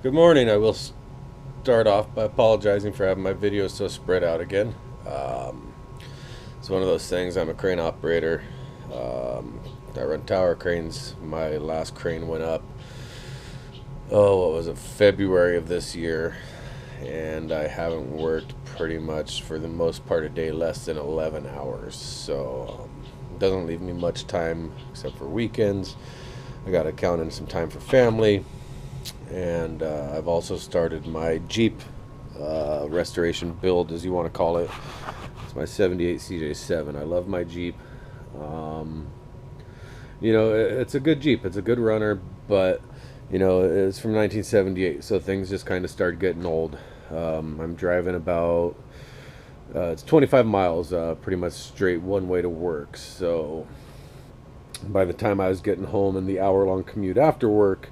Good morning. I will start off by apologizing for having my videos so spread out again. It's one of those things. I'm a crane operator. I run tower cranes. My last crane went up, what was it, February of this year, and I haven't worked pretty much for the most part a day less than 11 hours. So it doesn't leave me much time except for weekends. I got to count in some time for family. And I've also started my Jeep restoration build, as you want to call it. It's my 78 CJ7. I love my Jeep. It's a good Jeep. It's a good runner, but, it's from 1978, so things just kind of start getting old. I'm driving about, it's 25 miles, pretty much straight one way to work. So by the time I was getting home and the hour-long commute after work,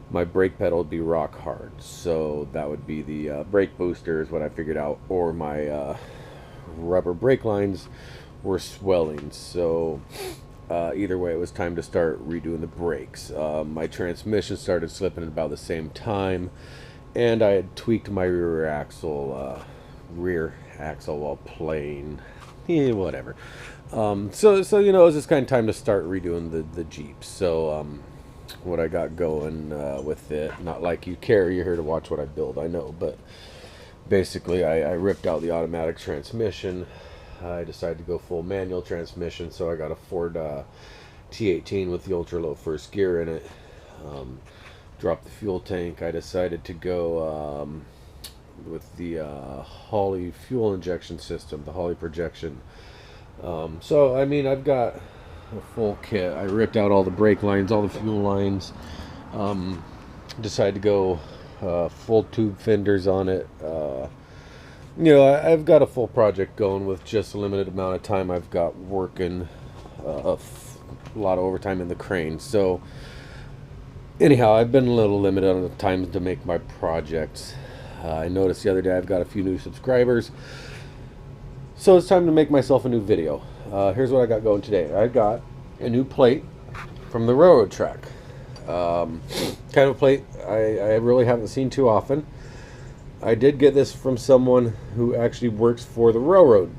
my brake pedal would be rock hard. So that would be the brake booster is what I figured out, or my rubber brake lines were swelling. So either way, it was time to start redoing the brakes. My transmission started slipping at about the same time, and I had tweaked my rear axle while playing. Whatever. So it was just kind of time to start redoing the Jeep. So what I got going with it, not like you care, you're here to watch what I build, I know, but basically I ripped out the automatic transmission. I decided to go full manual transmission, so I got a Ford T18 with the ultra low first gear in it. Dropped the fuel tank. I decided to go with the Holley fuel injection system, the Holley projection. So I mean, I've got a full kit. I ripped out all the brake lines, all the fuel lines. Decided to go full tube fenders on it. I've got a full project going with just a limited amount of time I've got working. A lot of overtime in the crane. So anyhow, I've been a little limited on the time to make my projects. I noticed the other day I've got a few new subscribers, so it's time to make myself a new video. Here's what I got going today. I got a new plate from the railroad track. Kind of a plate I really haven't seen too often. I did get this from someone who actually works for the railroad.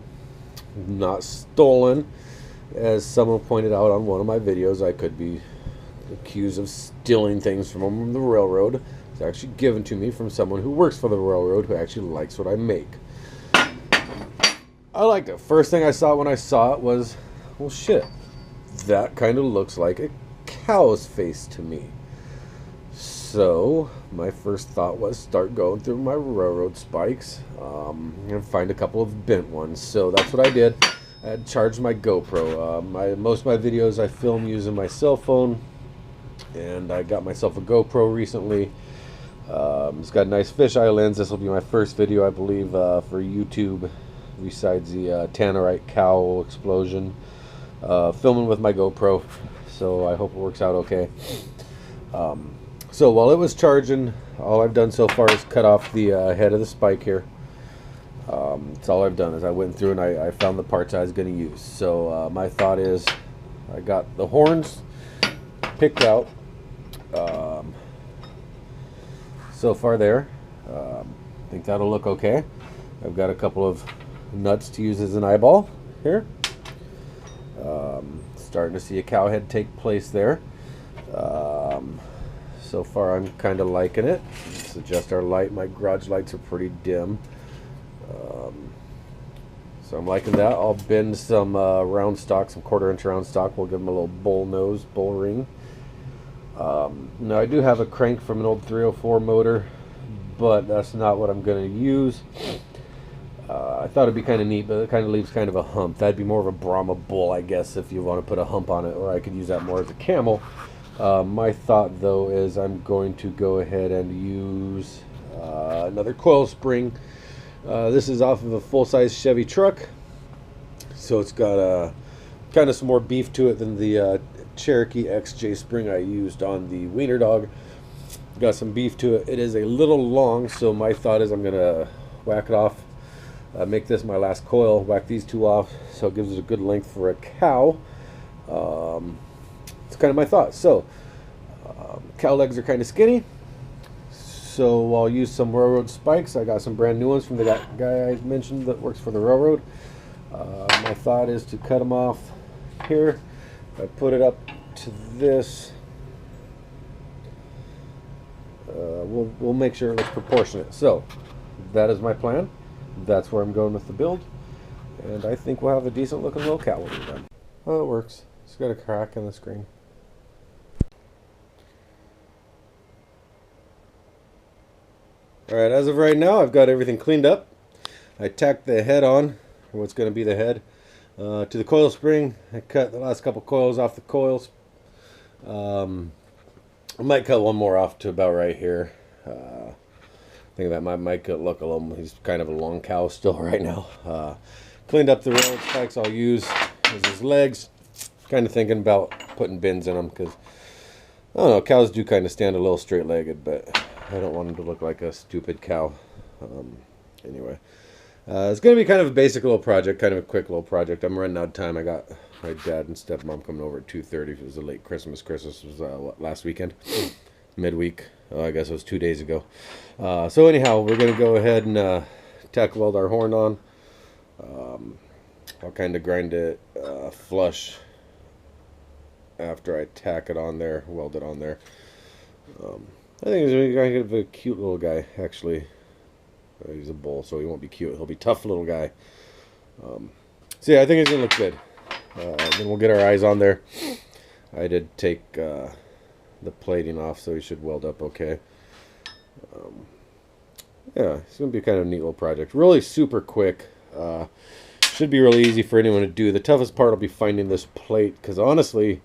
Not stolen. As someone pointed out on one of my videos, I could be accused of stealing things from the railroad. It's actually given to me from someone who works for the railroad who actually likes what I make. I liked it. First thing I saw when I saw it was, well, shit, that kind of looks like a cow's face to me. So my first thought was start going through my railroad spikes and find a couple of bent ones. So that's what I did. I had charged my GoPro. Most of my videos I film using my cell phone, and I got myself a GoPro recently. It's got a nice fisheye lens. This will be my first video, I believe, for YouTube, besides the Tannerite cow explosion. Filming with my GoPro, so I hope it works out okay. So while it was charging, all I've done so far is cut off the head of the spike here. That's all I've done is I went through and I found the parts I was going to use. So my thought is I got the horns picked out. So far there. I think that'll look okay. I've got a couple of nuts to use as an eyeball here. Starting to see a cow head take place there. So far I'm kind of liking it. Let's adjust our light. My garage lights are pretty dim. So I'm liking that. I'll bend some round stock, some 1/4 inch round stock. We'll give them a little bull nose, bull ring. Now I do have a crank from an old 304 motor, but that's not what I'm going to use. I thought it'd be kind of neat, but it kind of leaves kind of a hump. That'd be more of a Brahma bull, I guess, if you want to put a hump on it, or I could use that more as a camel. My thought, though, is I'm going to go ahead and use another coil spring. This is off of a full-size Chevy truck, so it's got kind of some more beef to it than the Cherokee XJ spring I used on the Wiener Dog. Got some beef to it. It is a little long, so my thought is I'm going to whack it off. Make this my last coil, whack these two off, so it gives it a good length for a cow. It's kind of my thought. So cow legs are kind of skinny, so I'll use some railroad spikes. I got some brand new ones from the guy I mentioned that works for the railroad. My thought is to cut them off here. I put it up to this. We'll make sure it looks proportionate. So that is my plan. That's where I'm going with the build, and I think we'll have a decent looking little cow when we're done. Oh, it works. It's got a crack in the screen. Alright, as of right now, I've got everything cleaned up. I tacked the head on, or what's going to be the head, to the coil spring. I cut the last couple coils off the coils. I might cut one more off to about right here. I think that might look a little, he's kind of a long cow still right now. Cleaned up the railroad spikes I'll use as his legs. Kind of thinking about putting bins in them because, I don't know, cows do kind of stand a little straight-legged, but I don't want him to look like a stupid cow. Anyway, it's going to be kind of a basic little project, kind of a quick little project. I'm running out of time. I got my dad and stepmom coming over at 2:30. It was a late Christmas. Christmas was last weekend, midweek. I guess it was 2 days ago. So anyhow, we're going to go ahead and tack weld our horn on. I'll kind of grind it flush after I tack it on there, weld it on there. I think he's kind of a cute little guy, actually. He's a bull, so he won't be cute. He'll be a tough little guy. So yeah, I think he's going to look good. Then we'll get our eyes on there. I did take the plating off, so he should weld up okay. Yeah, it's going to be kind of a neat little project. Really super quick. Should be really easy for anyone to do. The toughest part will be finding this plate, because honestly,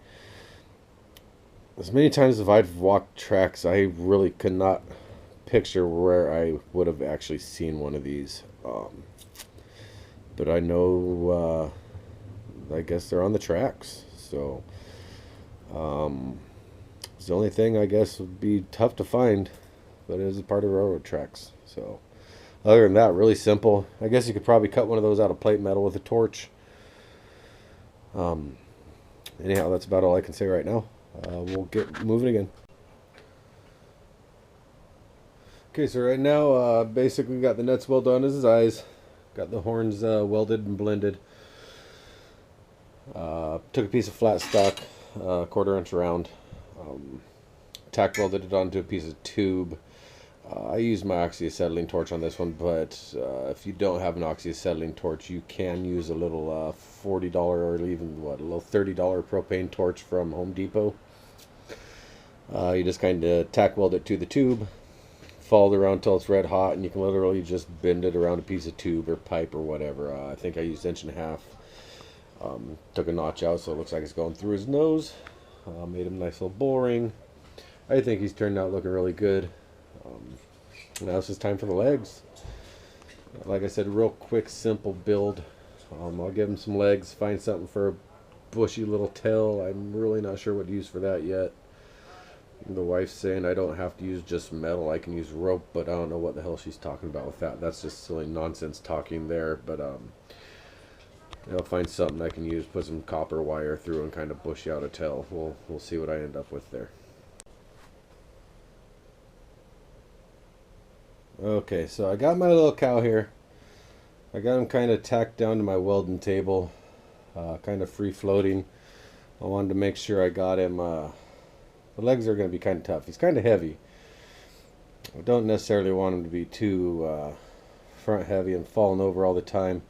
as many times as I've walked tracks, I really could not picture where I would have actually seen one of these. But I know, I guess they're on the tracks. So, it's the only thing I guess would be tough to find, but it is a part of railroad tracks. So, other than that, really simple. I guess you could probably cut one of those out of plate metal with a torch. Anyhow, that's about all I can say right now. We'll get moving again. Okay, so right now, basically got the nuts welded on his eyes. Got the horns welded and blended. Took a piece of flat stock, 1/4 inch round. Tack welded it onto a piece of tube. I used my oxyacetylene torch on this one, but if you don't have an oxyacetylene torch, you can use a little $40 or even a little $30 propane torch from Home Depot. You just kind of tack weld it to the tube, follow it around until it's red hot, and you can literally just bend it around a piece of tube or pipe or whatever. I think I used 1.5 inches. Took a notch out so it looks like it's going through his nose. Made him a nice little bull ring. I think he's turned out looking really good. Now it's just time for the legs. Like I said, real quick, simple build. I'll give him some legs, find something for a bushy little tail. I'm really not sure what to use for that yet. The wife's saying I don't have to use just metal, I can use rope, but I don't know what the hell she's talking about with that. That's just silly nonsense talking there, but I'll find something I can use, put some copper wire through and kind of bush out a tail. We'll see what I end up with there. Okay, so I got my little cow here. I got him kind of tacked down to my welding table, kind of free floating. I wanted to make sure I got him. The legs are going to be kind of tough. He's kind of heavy. I don't necessarily want him to be too front heavy and falling over all the time.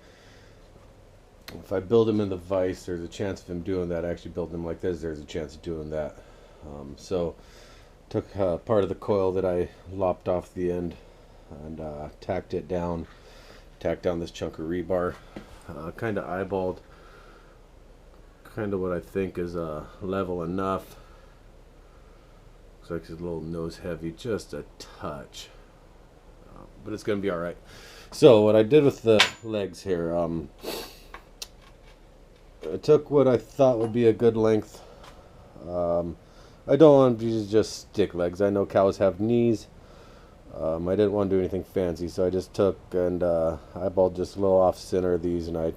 If I build him in the vise, there's a chance of him doing that. Actually building him like this, there's a chance of doing that. So took part of the coil that I lopped off the end and tacked it down. Tacked down this chunk of rebar. Kind of eyeballed kind of what I think is level enough. Looks like his little nose heavy, just a touch, but it's going to be all right. So what I did with the legs here, I took what I thought would be a good length. I don't want to use just stick legs. I know cows have knees. I didn't want to do anything fancy, so I just took and eyeballed just a little off center of these, and I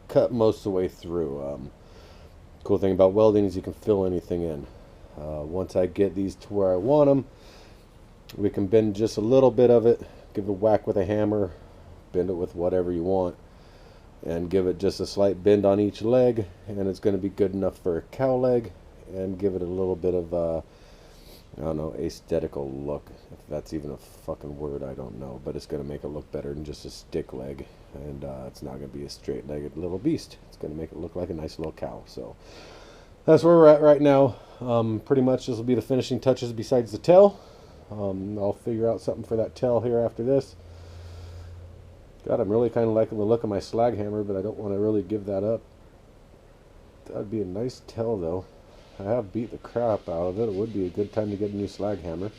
cut most of the way through. Cool thing about welding is you can fill anything in. Once I get these to where I want them, We can bend just a little bit of it, give it a whack with a hammer, bend it with whatever you want, and give it just a slight bend on each leg, and it's going to be good enough for a cow leg, and give it a little bit of I don't know, aesthetical look. If that's even a fucking word, I don't know, but it's going to make it look better than just a stick leg, and it's not going to be a straight-legged little beast. It's going to make it look like a nice little cow. So that's where we're at right now. Pretty much this will be the finishing touches besides the tail. I'll figure out something for that tail here after this. God, I'm really kind of liking the look of my slag hammer, but I don't want to really give that up. That'd be a nice tail, though. I have beat the crap out of it. It would be a good time to get a new slag hammer.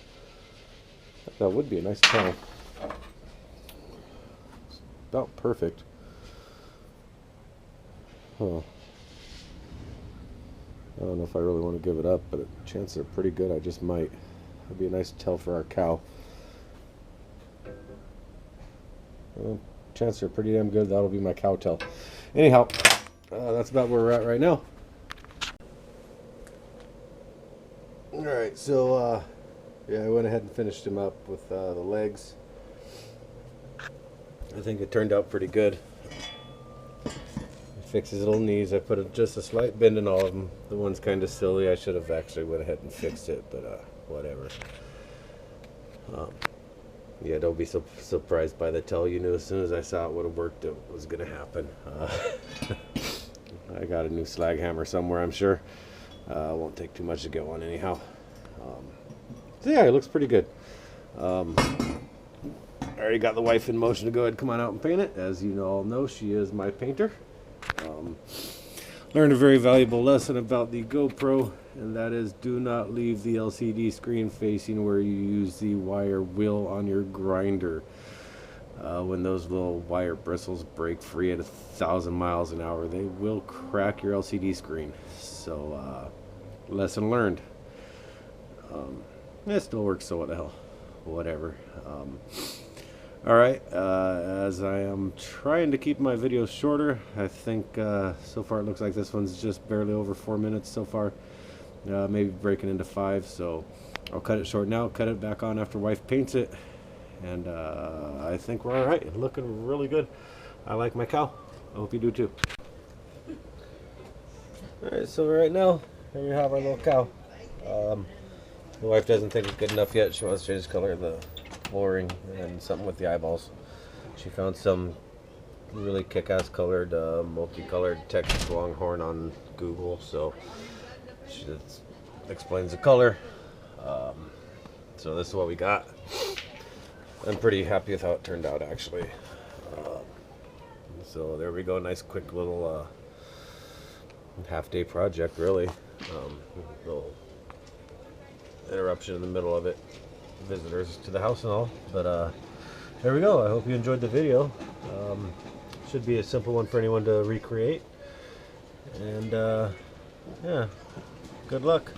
That would be a nice tail. It's about perfect. Huh. I don't know if I really want to give it up, but chances are pretty good I just might. That'd be a nice tail for our cow. Well, chances are pretty damn good that'll be my cow tail. Anyhow, that's about where we're at right now. Alright, so yeah, I went ahead and finished him up with the legs. I think it turned out pretty good. Fix his little knees. I put just a slight bend in all of them. The one's kind of silly. I should have actually went ahead and fixed it, but whatever. Yeah, don't be so surprised by the tail. You knew as soon as I saw it would have worked, it was going to happen. I got a new slag hammer somewhere, I'm sure. Won't take too much to get one anyhow. So yeah, it looks pretty good. I already got the wife in motion to go ahead and come on out and paint it. As you all know, she is my painter. Learned a very valuable lesson about the GoPro, and that is do not leave the LCD screen facing where you use the wire wheel on your grinder. When those little wire bristles break free at 1,000 miles an hour, they will crack your LCD screen. So, lesson learned. It still works, so what the hell. Whatever. Alright, as I am trying to keep my videos shorter, I think so far it looks like this one's just barely over 4 minutes so far. Maybe breaking into 5, so I'll cut it short now, cut it back on after wife paints it, and I think we're alright. Looking really good. I like my cow. I hope you do too. Alright, so right now, here we have our little cow. The wife doesn't think it's good enough yet. She wants to change the color of the flooring and something with the eyeballs. She found some really kick-ass colored, multicolored Texas Longhorn on Google, so she just explains the color. So this is what we got. I'm pretty happy with how it turned out, actually. So there we go. Nice, quick little half-day project, really. Little interruption in the middle of it. Visitors to the house and all, but there we go. I hope you enjoyed the video. Should be a simple one for anyone to recreate, and yeah, good luck.